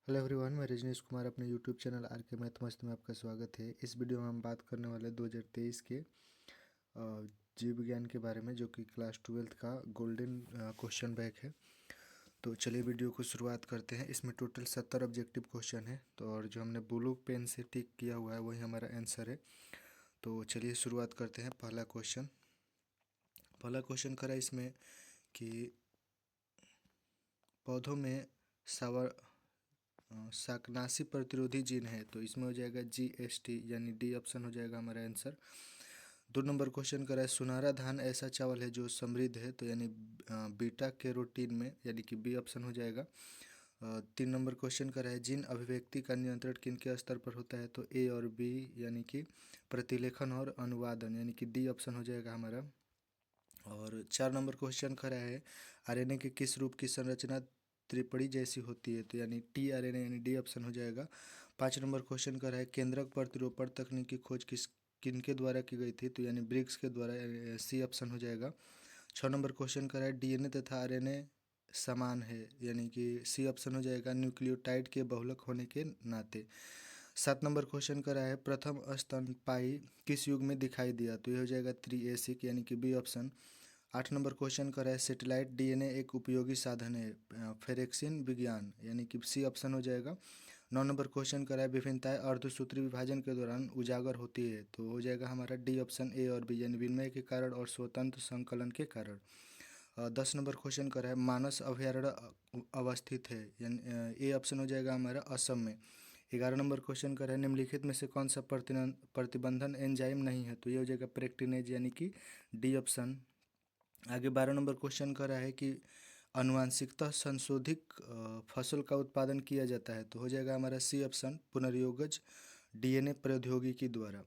Hello everyone, मैं रजनीश कुमार अपने YouTube channel are के मैथ मस्त में आपका स्वागत है। इस वीडियो में हम बात करने वाले 2023 के जीव विज्ञान के बारे में, जो कि क्लास 12th का गोल्डन क्वेश्चन बैंक है। तो चलिए वीडियो को शुरुआत करते हैं। इसमें टोटल 70 ऑब्जेक्टिव क्वेश्चन है, तो और जो हमने ब्लू पेन से टिक किया हुआ है वही हमारा आंसर है। तो चलिए शुरुआत करते हैं। पहला क्वेश्चन करा इसमें कि पौधों में सावर शाकनाशी प्रतिरोधी जीन है, तो इसमें हो जाएगा GST, यानी डी ऑप्शन हो जाएगा हमारा आंसर। 2 नंबर क्वेश्चन करा है सुनहरा धान ऐसा चावल है जो समृद्ध है, तो यानी बीटा कैरोटीन में, यानी कि बी ऑप्शन हो जाएगा। 3 नंबर क्वेश्चन करा है जिन अभिव्यक्ति का नियंत्रण किनके स्तर पर होता है, तो ए और बी, यानी कि प्रतिलेखन और अनुवादन, यानी कि डी ऑप्शन हो जाएगा हमारा। और 4 नंबर क्वेश्चन करा है आरएनए के किस रूप की संरचना त्रिपड़ी जैसी होती है, तो यानी tRNA, यानी डी ऑप्शन हो जाएगा। 5 नंबर क्वेश्चन करा है केंद्रक प्रतिरूपण तकनीक की खोज किनके द्वारा की गई थी, तो यानी ब्रिग्स के द्वारा, सी ऑप्शन हो जाएगा। 6 नंबर क्वेश्चन करा है डीएनए तथा आरएनए समान है, यानी कि सी ऑप्शन हो जाएगा न्यूक्लियोटाइड के बहुलक होने के नाते। 7 नंबर क्वेश्चन करा है प्रथम स्तनपायी किस युग में दिखाई दिया, तो ये हो जाएगा त्रिएसिक, यानी कि बी ऑप्शन। 8 नंबर क्वेश्चन करा है सेटेलाइट डीएनए एक उपयोगी साधन है, फेरेक्सिन विज्ञान, यानी कि सी ऑप्शन हो जाएगा। 9 नंबर क्वेश्चन करा है विभिन्नताएं अर्धसूत्री विभाजन के दौरान उजागर होती है, तो हो जाएगा हमारा डी ऑप्शन ए और बी, यानी विनिमय के कारण और स्वतंत्र संकलन के कारण। 10 नंबर क्वेश्चन करा है मानस अभयारण्य अवस्थित है, यानी ए ऑप्शन हो जाएगा हमारा असम में। 11 नंबर क्वेश्चन करा है निम्नलिखित में से कौन सा प्रतिबंधन एंजाइम नहीं है, तो ये हो जाएगा प्रेक्टिनेज, यानी कि डी ऑप्शन। आगे 12 नंबर क्वेश्चन करा है कि आनुवांशिकता संशोधित फसल का उत्पादन किया जाता है, तो हो जाएगा हमारा सी ऑप्शन पुनर्योगज डीएनए प्रौद्योगिकी द्वारा।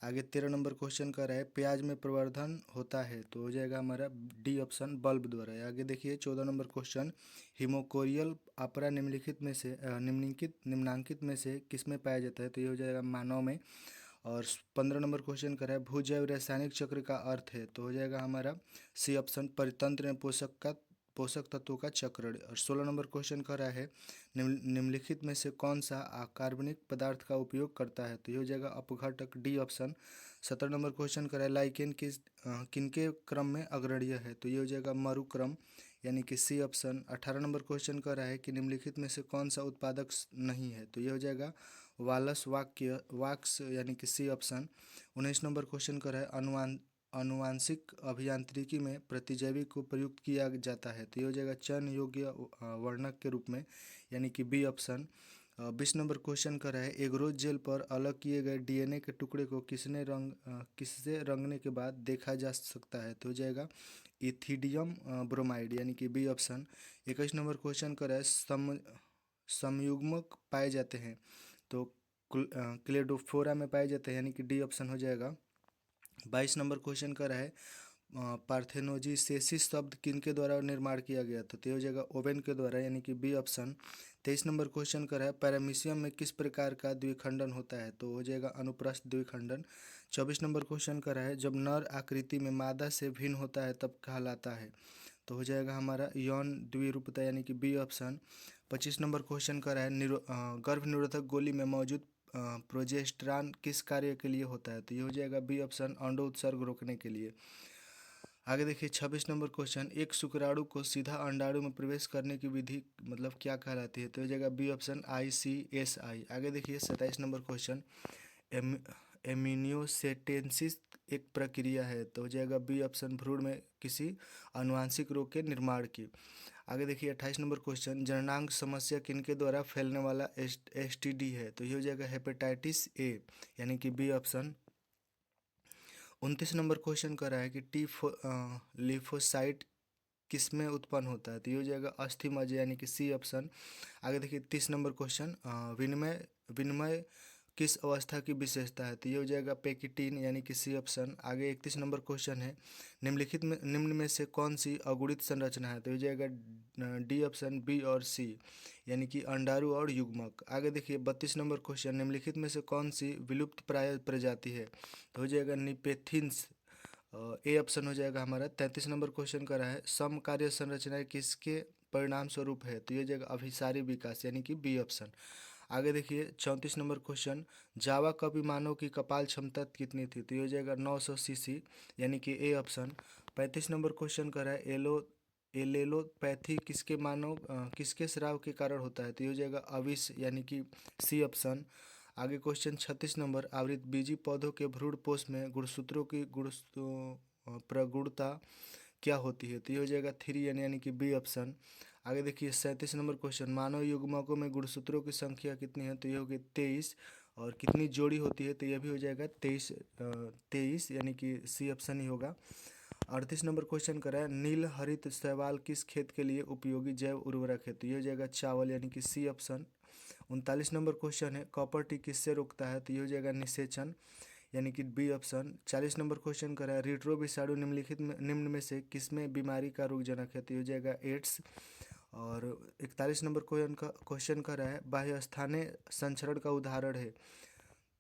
आगे 13 नंबर क्वेश्चन कर रहा है प्याज में प्रवर्धन होता है, तो हो जाएगा हमारा डी ऑप्शन बल्ब द्वारा। आगे देखिए 14 नंबर क्वेश्चन हिमोकोरियल अपरा निम्नांकित में से किस में पाया जाता है, तो ये हो जाएगा मानव में। और 15 नंबर क्वेश्चन कर रहा है भूजैव रासायनिक चक्र का अर्थ है, तो हो जाएगा हमारा सी ऑप्शन परितंत्र में पोषक तत्वों का चक्रण। और 16 नंबर क्वेश्चन कर रहा है निम्नलिखित में से कौन सा अकार्बनिक पदार्थ का उपयोग करता है, तो ये हो जाएगा अपघटक, डी ऑप्शन। 17 नंबर क्वेश्चन कर रहा है लाइकेन किनके क्रम में अग्रणीय है, तो ये हो जाएगा मरुक्रम, यानी कि सी ऑप्शन। 18 नंबर क्वेश्चन कर रहा है कि निम्नलिखित में से कौन सा उत्पादक नहीं है, तो ये हो जाएगा वालस वाक्स, यानी कि सी ऑप्शन। 19 नंबर क्वेश्चन कर रहा है आनुवांशिक अभियांत्रिकी में प्रतिजैविक को प्रयुक्त किया जाता है, तो ये हो जाएगा चयन योग्य वर्णक के रूप में, यानी कि बी ऑप्शन। 20 नंबर क्वेश्चन कर रहा है एग्रोज जेल पर अलग किए गए डीएनए के टुकड़े को किससे रंगने के बाद देखा जा सकता है, तो हो जाएगा इथिडियम ब्रोमाइड, यानी कि बी ऑप्शन। 21 नंबर क्वेश्चन कर रहा है समयुग्मक पाए जाते हैं, तो क्लेडोफोरा में पाए जाते हैं, यानी कि डी ऑप्शन हो जाएगा। 22 नंबर क्वेश्चन का है पार्थेनोजीसेसिस शब्द किनके द्वारा निर्माण किया गया था, तो ये हो जाएगा ओवेन के द्वारा, यानी कि बी ऑप्शन। 23 नंबर क्वेश्चन का है पैरामीशियम में किस प्रकार का द्विखंडन होता है, तो हो जाएगा अनुप्रस्थ द्विखंडन। 24 नंबर क्वेश्चन का है जब नर आकृति में मादा से भिन्न होता है तब कहलाता है, तो हो जाएगा हमारा यौन द्विरूपता, यानी कि बी ऑप्शन। 25 नंबर क्वेश्चन का है गर्भ निरोधक गोली में मौजूद प्रोजेस्टेरॉन किस कार्य के लिए होता है, तो ये हो जाएगा बी ऑप्शन अंडो उत्सर्ग रोकने के लिए। आगे देखिए 26 नंबर क्वेश्चन एक शुक्राणु को सीधा अंडाणु में प्रवेश करने की विधि मतलब क्या कहलाती है, तो ये हो जाएगा बी ऑप्शन ICSI। आगे देखिए 27 नंबर क्वेश्चन एमिनियोसेटेंसिस एक प्रक्रिया है, तो हो जाएगा बी ऑप्शन भ्रूण में किसी आनुवांशिक रोग के निर्माण की। आगे देखिए 28 नंबर क्वेश्चन जननांग समस्या किनके द्वारा फैलने वाला STD है, तो ये हो जाएगा हेपेटाइटिस ए, यानी कि बी ऑप्शन। 29 नंबर क्वेश्चन कर रहा है कि लिफोसाइट किस में उत्पन्न होता है, तो ये हो जाएगा अस्थि मज्जा, यानी कि सी ऑप्शन। आगे देखिए 30 नंबर क्वेश्चन विनिमय विनिमय किस अवस्था की विशेषता है, तो ये हो जाएगा पेकिटीन, यानी कि सी ऑप्शन। आगे 31 नंबर क्वेश्चन है निम्न में से कौन सी अगुणित संरचना है, तो ये हो जाएगा डी ऑप्शन, बी और सी, यानी कि अंडाणु और युग्मक। आगे देखिए 32 नंबर क्वेश्चन निम्नलिखित में से कौन सी विलुप्त प्राय प्रजाति है, तो हो जाएगा निपेथिन्स, ए ऑप्शन हो जाएगा हमारा। 33 नंबर क्वेश्चन का रहा है समकार्य संरचनाएं किसके परिणाम स्वरूप है, तो ये जगह अभिसारी विकास यानी कि बी ऑप्शन। आगे देखिए 34 नंबर क्वेश्चन, जावा कप विमानों की कपाल क्षमता कितनी थी, तो ये हो जाएगा 900 सीसी यानी कि ए ऑप्शन। 35 नंबर क्वेश्चन कर रहा है एलेलोपैथी किसके स्राव के कारण होता है, तो ये हो जाएगा अविष यानी कि सी ऑप्शन। आगे क्वेश्चन 36 नंबर, आवृतबीजी पौधों के भ्रूण पोष में गुणसूत्रों की प्रगुणता क्या होती है, तो ये हो जाएगा 3 यानी कि बी ऑप्शन। आगे देखिए 37 नंबर क्वेश्चन, मानव युग्मकों में गुणसूत्रों की संख्या कितनी है, तो ये होगी 23। और कितनी जोड़ी होती है, तो यह भी हो जाएगा 23 यानी कि सी ऑप्शन ही होगा। 38 नंबर क्वेश्चन करा है, नील हरित शैवाल किस खेत के लिए उपयोगी जैव उर्वरक है, तो ये हो जाएगा चावल यानी कि सी ऑप्शन। 39 नंबर क्वेश्चन है, कॉपर टी किससे रोकता है, तो ये हो जाएगा निषेचन यानी कि बी ऑप्शन। 40 नंबर क्वेश्चन करा है, रिट्रो विषाणु निम्न में से किसमें बीमारी का रोगजनक है, तो ये हो जाएगा एड्स। और 41 नंबर क्वेश्चन का रहा है, बाह्य स्थानीय संचरण का उदाहरण है,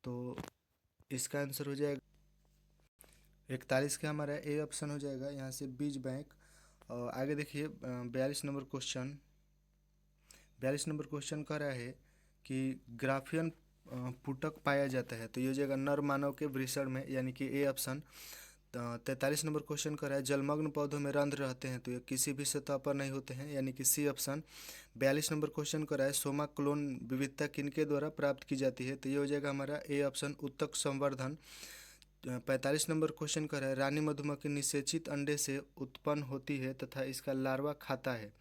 तो इसका आंसर हो जाएगा 41 का हमारा ए ऑप्शन हो जाएगा यहाँ से बीज बैंक। और आगे देखिए 42 नंबर क्वेश्चन का रहा है कि ग्राफियन पुटक पाया जाता है, तो ये हो जाएगा नर मानव के वृषण में यानी कि ए ऑप्शन। 43 नंबर क्वेश्चन कर रहा है, जलमग्न पौधों में रंध्र रहते हैं, तो ये किसी भी सतह पर नहीं होते हैं यानी कि सी ऑप्शन। 42 नंबर क्वेश्चन कर रहा है, सोमा क्लोन विविधता किनके द्वारा प्राप्त की जाती है, तो ये हो जाएगा हमारा ए ऑप्शन उत्तक संवर्धन। 45 नंबर क्वेश्चन कर रहा है, रानी मधुमक्खी निषेचित अंडे से उत्पन्न होती है तथा इसका लार्वा खाता है,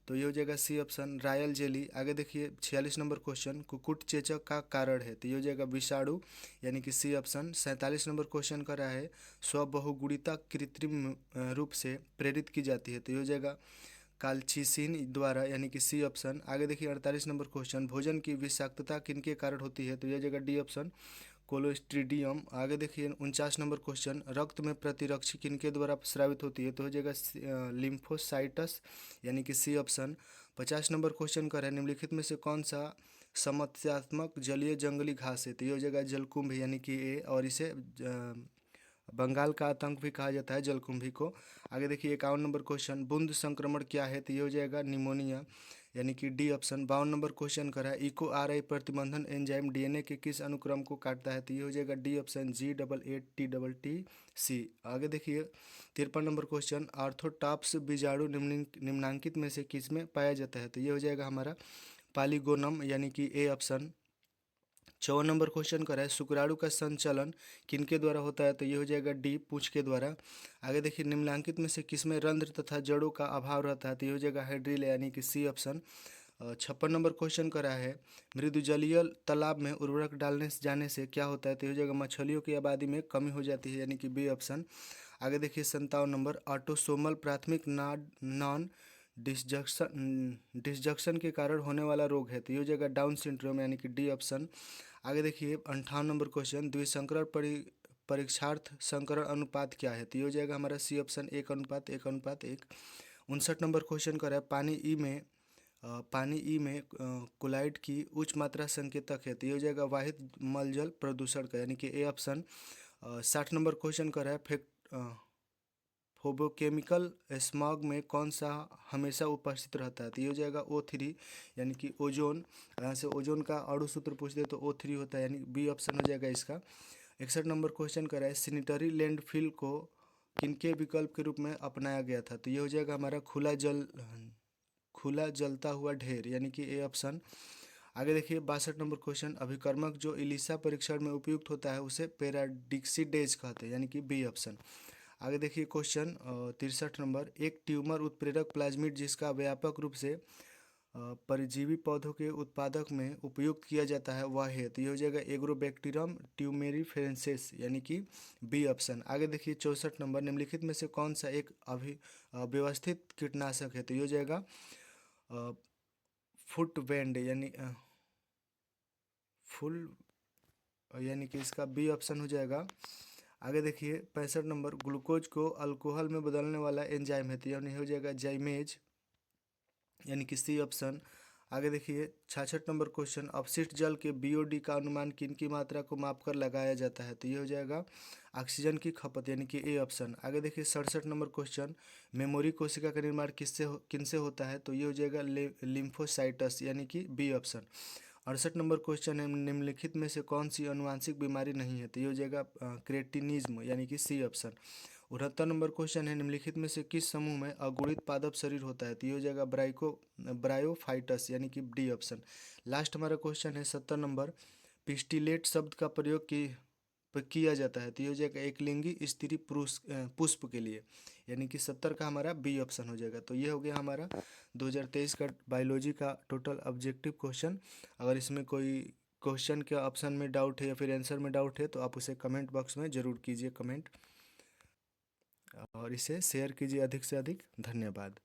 तो ये हो जाएगा सी ऑप्शन रॉयल जेली। आगे देखिए 46 नंबर क्वेश्चन, कुक्कुट चेचक का कारण है, तो ये हो जाएगा विषाणु यानी कि सी ऑप्शन। 47 नंबर क्वेश्चन का रहा है, स्वबहुगुणिता कृत्रिम रूप से प्रेरित की जाती है, तो ये हो जाएगा काल्चिसिन द्वारा यानी कि सी ऑप्शन। आगे देखिए 48 नंबर क्वेश्चन, भोजन की विषाक्तता किनके कारण होती है, तो ये हो जाएगा डी ऑप्शन कोलोस्ट्रीडियम। आगे देखिए 49 नंबर क्वेश्चन, रक्त में प्रतिरक्षी किनके द्वारा स्रावित होती है, तो हो जाएगा लिम्फोसाइटस यानी कि सी ऑप्शन। 50 नंबर क्वेश्चन का है, निम्नलिखित में से कौन सा समस्यात्मक जलीय जंगली घास है, तो ये हो जाएगा जलकुंभ यानी कि ए, और इसे बंगाल का आतंक भी कहा जाता है जलकुंभी को। आगे देखिए 51 नंबर क्वेश्चन, बूंद संक्रमण क्या है, तो ये हो जाएगा निमोनिया यानी कि डी ऑप्शन। 52 नंबर क्वेश्चन करा है, इको आर आई प्रतिबंधन एंजाइम डीएनए के किस अनुक्रम को काटता है, तो ये हो जाएगा डी ऑप्शन G88T आगे देखिए 53 नंबर क्वेश्चन, आर्थोटाप्स बीजाणु निम्नांकित में से किस में पाया जाता है, तो ये हो जाएगा हमारा पालीगोनम यानी कि ए ऑप्शन। 54 नंबर क्वेश्चन करा है, शुक्राणु का संचालन किनके द्वारा होता है, तो ये हो जाएगा डी पूंछ के द्वारा। आगे देखिए निम्नलिखित में से किसमें रंध्र तथा जड़ों का अभाव रहता है, तो ये हो जाएगा हाइड्रिल यानी कि सी ऑप्शन। 56 नंबर क्वेश्चन करा है, मृदुजलीय तालाब में उर्वरक डालने से जाने से क्या होता है, तो ये हो जाएगा मछलियों की आबादी में कमी हो जाती है यानी कि बी ऑप्शन। आगे देखिए 57 नंबर, ऑटोसोमल प्राथमिक नॉन डिसजंक्शन के कारण होने वाला रोग है, तो ये हो जाएगा डाउन सिंड्रोम यानी कि डी ऑप्शन। आगे देखिए 58 नंबर क्वेश्चन, द्विसंकरण परीक्षार्थ संकरण अनुपात क्या है, तो ये हो जाएगा हमारा सी ऑप्शन 1:1:1। 59 नंबर क्वेश्चन कर रहा है, पानी ई में क्लोराइड की उच्च मात्रा संकेतक है, तो ये हो जाएगा वाहित मलजल प्रदूषण का यानी कि ए ऑप्शन। 60 नंबर क्वेश्चन कर रहा है, फोबोकेमिकल स्मॉग में कौन सा हमेशा उपस्थित रहता है, तो ये हो जाएगा O3 यानी कि ओजोन। यहाँ से ओजोन का अणु सूत्र पूछते तो O3 होता है यानी बी ऑप्शन हो जाएगा इसका। 61 नंबर क्वेश्चन कर रहा है, सैनिटरी लैंडफिल को किनके विकल्प के रूप में अपनाया गया था, तो ये हो जाएगा हमारा खुला जलता हुआ ढेर यानी कि ए ऑप्शन। आगे देखिए 62 नंबर क्वेश्चन, अभिकर्मक जो इलिसा परीक्षण में उपयुक्त होता है उसे पेराडिक्सिडेज कहते हैं यानी कि बी ऑप्शन। आगे देखिए क्वेश्चन 63 नंबर, एक ट्यूमर उत्प्रेरक प्लाज्मिड जिसका व्यापक रूप से परजीवी पौधों के उत्पादक में उपयुक्त किया जाता है वह है, तो ये हो जाएगा एग्रोबैक्टीरियम ट्यूमेरिफेरेंसिस यानी कि बी ऑप्शन। आगे देखिए 64 नंबर, निम्नलिखित में से कौन सा एक व्यवस्थित कीटनाशक है, तो ये हो जाएगा फुटवेंड यानी कि इसका बी ऑप्शन हो जाएगा। आगे देखिए 65 नंबर, ग्लूकोज को अल्कोहल में बदलने वाला एंजाइम है, तो यह हो जाएगा जाइमेज यानी कि सी ऑप्शन। आगे देखिए 66 नंबर क्वेश्चन, अपशिष्ट जल के बीओडी का अनुमान किन की मात्रा को मापकर लगाया जाता है? तो ये हो जाएगा ऑक्सीजन की खपत, यानी कि ए ऑप्शन। आगे देखिए 67 नंबर क्वेश्चन, मेमोरी कोशिका का निर्माण किनसे होता है? तो ये हो जाएगा लिम्फोसाइटस, यानी कि बी ऑप्शन। 68 नंबर क्वेश्चन है, निम्नलिखित में से कौन सी अनुवांशिक बीमारी नहीं है? तो ये हो जाएगा क्रेटिनिज्म, यानी कि सी ऑप्शन। 69 नंबर क्वेश्चन है, निम्नलिखित में से किस समूह में अगुणित पादप शरीर होता है? तो ये हो जाएगा ब्रायोफाइटस, यानी कि डी ऑप्शन। लास्ट हमारा क्वेश्चन है 70 नंबर, पिस्टिलेट शब्द का प्रयोग किया जाता है? तो ये हो जाएगा एक लिंगी स्त्री पुरुष पुष्प के लिए, यानी कि 70 का हमारा बी ऑप्शन हो जाएगा। तो ये हो गया हमारा 2023 का बायोलॉजी का टोटल ऑब्जेक्टिव क्वेश्चन। अगर इसमें कोई क्वेश्चन के ऑप्शन में डाउट है या फिर आंसर में डाउट है तो आप उसे कमेंट बॉक्स में ज़रूर कीजिए कमेंट, और इसे शेयर कीजिए अधिक से अधिक। धन्यवाद।